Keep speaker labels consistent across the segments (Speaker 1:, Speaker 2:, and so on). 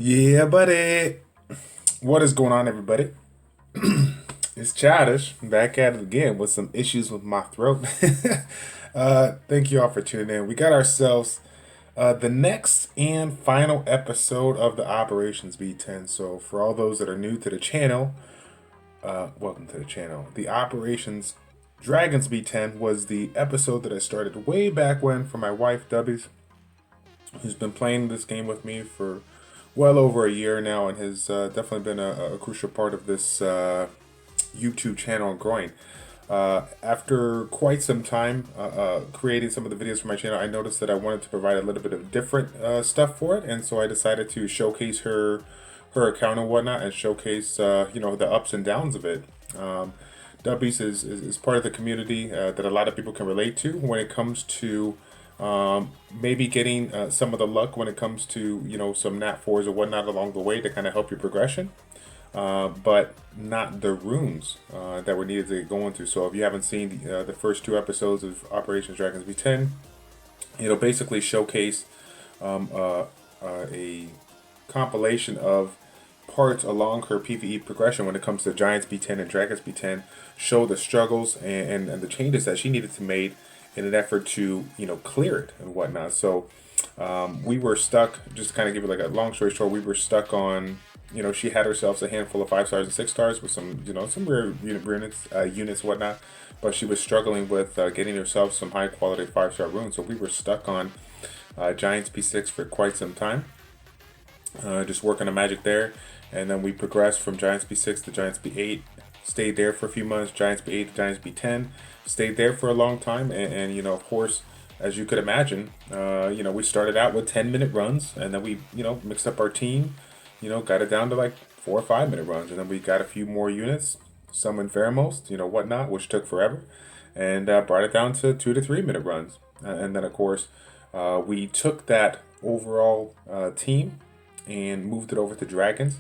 Speaker 1: Yeah, buddy. What is going on, everybody? It's Childish back at it again with some issues with my throat. Thank you all for tuning in. We got ourselves the next and final episode of the Operations B10. So, for all those that are new to the channel, welcome to the channel. The Operations Dragons B10 was the episode that I started way back when for my wife, Dubbies, who's been playing this game with me for well over a year now and has definitely been a crucial part of this YouTube channel and growing. After quite some time creating some of the videos for my channel, I noticed that I wanted to provide a little bit of different stuff for it, and so I decided to showcase her account and whatnot, and showcase the ups and downs of it. Dubbies is part of the community that a lot of people can relate to when it comes to maybe getting some of the luck when it comes to some nat 4s or whatnot along the way to kind of help your progression, but not the runes that were needed to get going through. So if you haven't seen the first two episodes of Operations Dragons B10, it'll basically showcase a compilation of parts along her PvE progression when it comes to Giants B10 and Dragons B10, show the struggles and the changes that she needed to make in an effort to clear it and whatnot. So we were stuck, just to kind of give it like a long story short, we were stuck on, she had herself a handful of 5 stars and 6 stars with some some rare units whatnot, but she was struggling with getting herself some high quality 5-star runes. So we were stuck on Giants B6 for quite some time, just working on magic there, and then we progressed from Giants B6 to Giants B8, stayed there for a few months, Giants B8 to Giants B10, stayed there for a long time, and of course, as you could imagine, we started out with 10-minute runs, and then we mixed up our team, got it down to like 4 or 5-minute runs, and then we got a few more units, summoned Veromos, whatnot, which took forever, and brought it down to 2 to 3-minute runs, and then of course we took that overall team and moved it over to Dragons.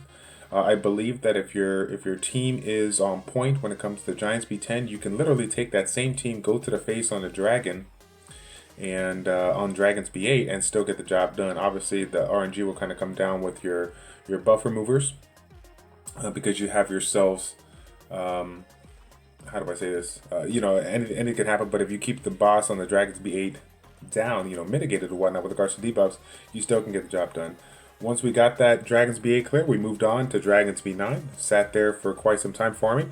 Speaker 1: I believe that if your team is on point when it comes to Giants B10, you can literally take that same team, go to the face on the Dragon, and on Dragons B8, and still get the job done. Obviously, the RNG will kind of come down with your buff removers, because you have yourselves, how do I say this? Anything can happen, but if you keep the boss on the Dragons B8 down, mitigated or whatnot with regards to debuffs, you still can get the job done. Once we got that Dragons B8 clear, we moved on to Dragons B9, sat there for quite some time farming,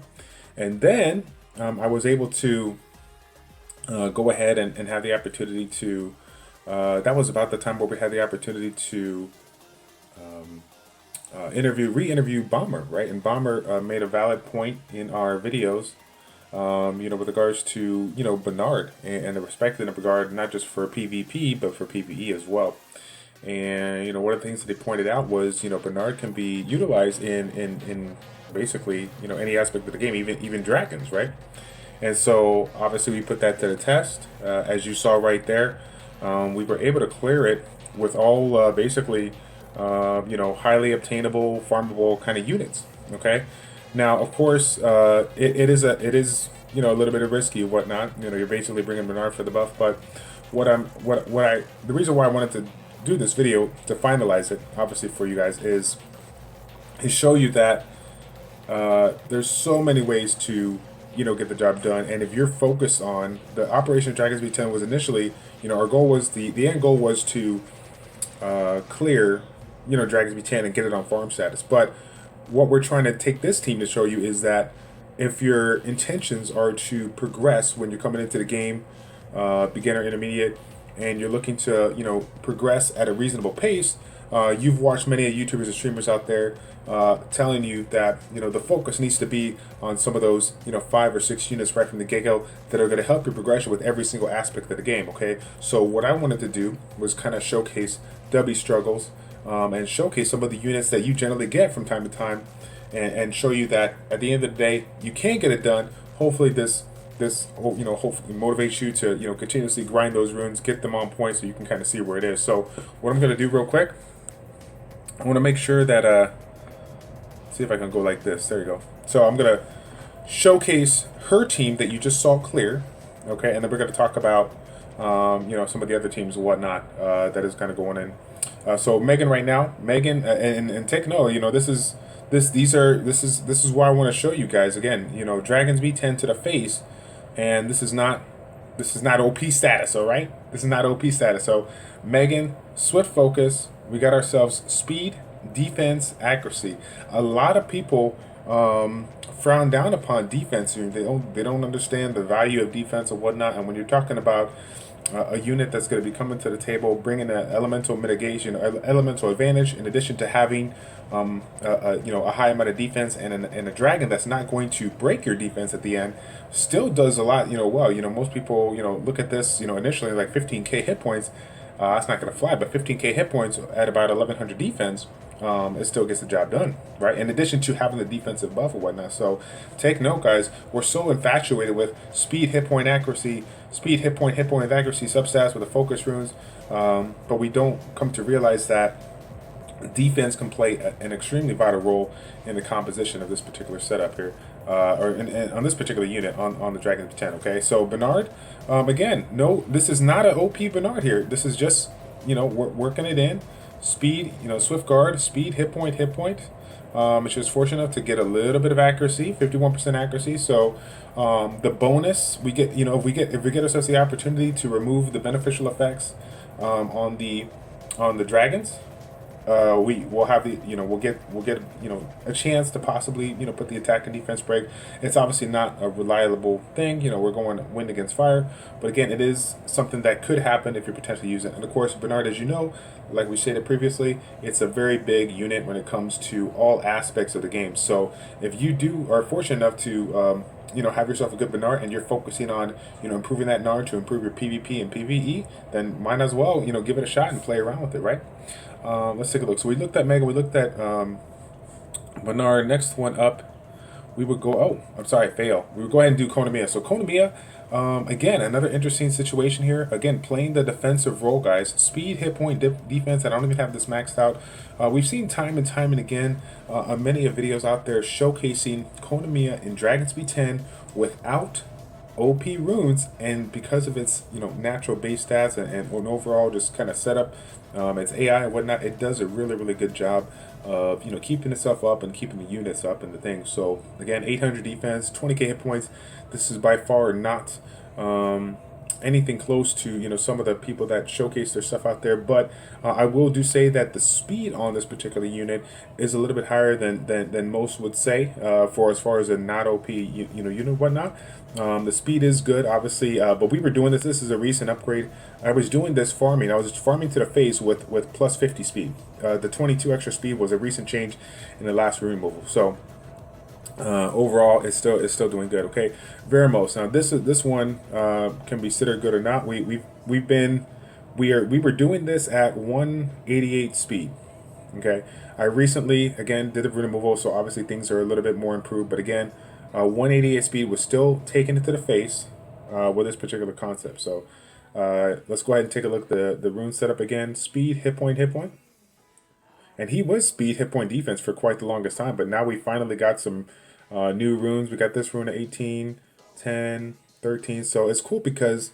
Speaker 1: and then I was able to go ahead and have the opportunity to, that was about the time where we had the opportunity to re-interview Bomber, right? And Bomber made a valid point in our videos, with regards to, Bernard and the respect in regard, not just for PvP, but for PvE as well. And one of the things that they pointed out was Bernard can be utilized in basically any aspect of the game, even dragons, right? And so obviously we put that to the test. As you saw right there, we were able to clear it with all basically highly obtainable, farmable kind of units. Okay, now of course it is a little bit of risky and whatnot. You're basically bringing Bernard for the buff, but the reason why I wanted to do this video to finalize it, obviously for you guys, is show you that there's so many ways to get the job done. And if you're focused on the Operation Dragons B10 was initially, our goal was the end goal was to clear Dragons B10 and get it on farm status. But what we're trying to take this team to show you is that if your intentions are to progress when you're coming into the game, beginner, intermediate, and you're looking to progress at a reasonable pace, you've watched many YouTubers and streamers out there telling you that the focus needs to be on some of those 5 or 6 units right from the get-go that are going to help your progression with every single aspect of the game. Okay, so what I wanted to do was kind of showcase W struggles, and showcase some of the units that you generally get from time to time, and show you that at the end of the day you can get it done. Hopefully this hopefully motivates you to continuously grind those runes, get them on point, so you can kind of see where it is. So what I'm going to do real quick, I want to make sure that see if I can go like this. There you go. So I'm going to showcase her team that you just saw clear, okay, and then we're going to talk about some of the other teams and whatnot that is kind of going in. So Megan right now, Megan and take note. You know, this is why I want to show you guys again. You know, Dragons B10 to the face, and this is not OP status. All right, this is not OP status. So Megan, swift focus. We got ourselves speed, defense, accuracy. A lot of people frown down upon defense. They don't understand the value of defense and whatnot. And when you're talking about a unit that's going to be coming to the table, bringing an elemental mitigation, elemental advantage, in addition to having a high amount of defense and a dragon that's not going to break your defense at the end, still does a lot. Well, most people look at this initially like 15k hit points. That's not going to fly, but 15k hit points at about 1100 defense. It still gets the job done, right? In addition to having the defensive buff or whatnot. So take note, guys. We're so infatuated with speed, hit point, accuracy, speed, hit point, accuracy, substats with the focus runes, but we don't come to realize that defense can play an extremely vital role in the composition of this particular setup here, on this particular unit on the Dragons B10. Okay, so Bernard, again, no, this is not an OP Bernard here. This is just working it in. Speed, swift guard, speed, hit point. It's just fortunate enough to get a little bit of accuracy, 51% accuracy. So the bonus we get, if we get ourselves the opportunity to remove the beneficial effects on the dragons, we will have the we'll get a chance to possibly put the attack and defense break. It's obviously not a reliable thing. We're going wind against fire, but again, it is something that could happen if you're potentially using it. And of course, Bernard, as you know, like we stated previously, it's a very big unit when it comes to all aspects of the game. So if you are fortunate enough to have yourself a good Bernard and you're focusing on improving that Nard to improve your PvP and PvE, then might as well give it a shot and play around with it, right? Let's take a look. So we looked at Mega, we looked at Bernard. Next one up, we would go, oh, I'm sorry, fail. We would go ahead and do Konamiya. So Konamiya, again, another interesting situation here. Again, playing the defensive role, guys. Speed, hit point, defense, and I don't even have this maxed out. We've seen time and time and again on many of videos out there showcasing Konamiya in Dragons B10 without OP runes, and because of its natural base stats and overall just kind of setup, its AI and whatnot, it does a really good job of keeping itself up and keeping the units up and the things. So again, 800 defense, 20k hit points. This is by far not anything close to some of the people that showcase their stuff out there, but I will say that the speed on this particular unit is a little bit higher than most would say, for as far as a not OP unit whatnot. The speed is good, obviously, but we were doing this is a recent upgrade. I was doing this farming. I was farming to the face with plus 50 speed. The 22 extra speed was a recent change in the last rune removal. So overall, it's still doing good. Okay, Veromos. Now this one can be considered good or not. We were doing this at 188 speed. Okay, I recently again did the rune removal, so obviously things are a little bit more improved. But again, 188 speed was still taking it to the face with this particular concept. So let's go ahead and take a look at the rune setup again. Speed, hit point. And he was speed, hit point, defense for quite the longest time, but now we finally got some new runes. We got this rune at 18, 10, 13. So it's cool because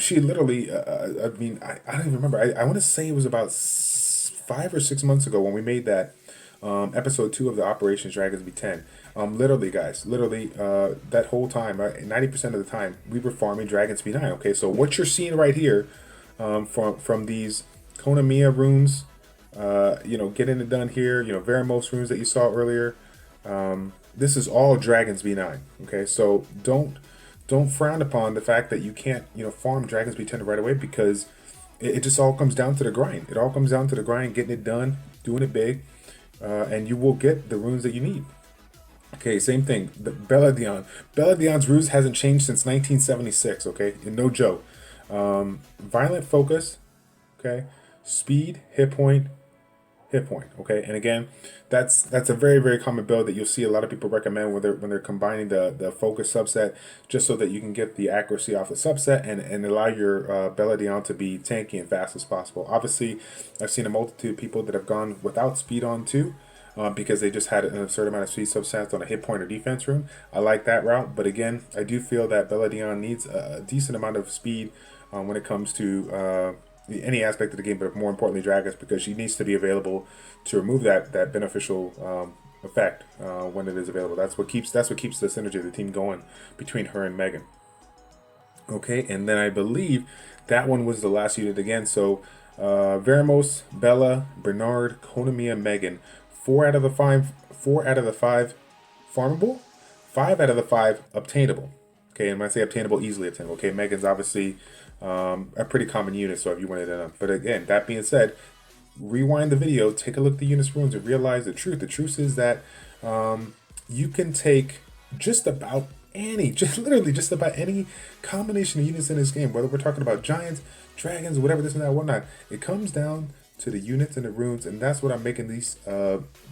Speaker 1: she literally, I mean, I don't even remember. I want to say it was about 5 or 6 months ago when we made that episode 2 of the Operations Dragons B10. Literally, guys, that whole time, 90% of the time, we were farming Dragons B9. Okay, so what you're seeing right here from these Konamiya runes, getting it done here, Veromos runes that you saw earlier, this is all Dragons B9. Okay, so don't frown upon the fact that you can't farm Dragons B10 right away, because it just all comes down to the grind. It all comes down to the grind, getting it done, doing it big, and you will get the runes that you need. Okay, same thing. The Belladeon. Belladeon's runes hasn't changed since 1976. Okay, and no joke. Violent focus. Okay, speed, hit point. Okay, and again, that's a very common build that you'll see a lot of people recommend when they're combining the focus subset, just so that you can get the accuracy off the subset and allow your Belladeon to be tanky and fast as possible. Obviously, I've seen a multitude of people that have gone without speed on too, because they just had a certain amount of speed substats on a hit point or defense rune. I like that route, but again, I do feel that Belladeon needs a decent amount of speed when it comes to any aspect of the game, but more importantly Dragons, because she needs to be available to remove that beneficial effect when it is available. That's what keeps the synergy of the team going between her and Megan. Okay, and then I believe that one was the last unit again. So Veromos, Bella, Bernard, Konamiya, Megan. 4 out of the 5 farmable, 5 out of the 5 obtainable. Okay, and when I say obtainable, easily obtainable. Okay, Megan's obviously a pretty common unit, so if you wanted to know. But again, that being said, rewind the video, take a look at the unit's runes, and realize the truth. The truth is that you can take just about any, literally just about any combination of units in this game, whether we're talking about giants, dragons, whatever, this and that, whatnot. It comes down to the units and the runes, and that's what I'm making this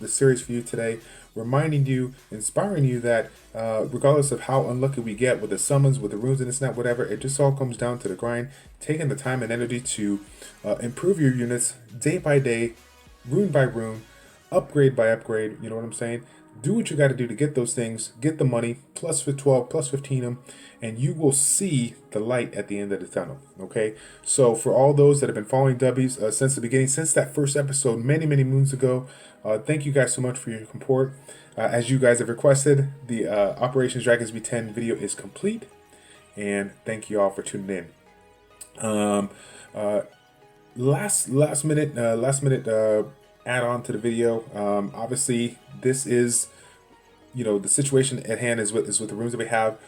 Speaker 1: series for you today, reminding you, inspiring you that regardless of how unlucky we get with the summons, with the runes and this and that, whatever, it just all comes down to the grind, taking the time and energy to improve your units day by day, rune by rune, upgrade by upgrade, you know what I'm saying? Do what you got to do to get those things, get the money, plus for 12, plus 15 them, and you will see the light at the end of the tunnel, okay? So for all those that have been following W's since the beginning, since that first episode many moons ago, thank you guys so much for your support. As you guys have requested, the Operations Dragons B10 video is complete, and thank you all for tuning in. Last minute add on to the video. Obviously, this is, the situation at hand is with the rooms that we have.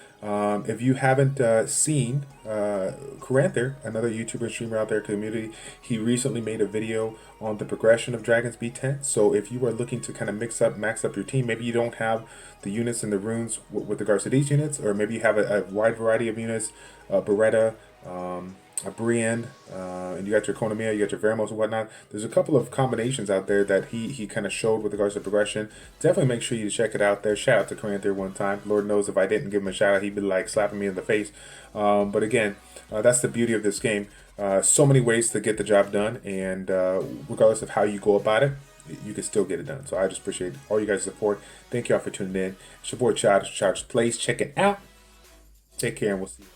Speaker 1: If you haven't seen Karanthir, another YouTuber and streamer out there in the community, he recently made a video on the progression of Dragons B10. So if you are looking to kind of max up your team, maybe you don't have the units and the runes with regards to these units, or maybe you have a wide variety of units, Beretta, a Brienne, and you got your Konamiya, you got your Veromos and whatnot. There's a couple of combinations out there that he kind of showed with regards to progression. Definitely make sure you check it out there. Shout out to Karanthir one time. Lord knows if I didn't give him a shout out, he'd be like slapping me in the face. But again, that's the beauty of this game. So many ways to get the job done, and regardless of how you go about it, you can still get it done. So I just appreciate all you guys' support. Thank y'all for tuning in. It's your boy ChildishPlays. Check it out. Take care, and we'll see you.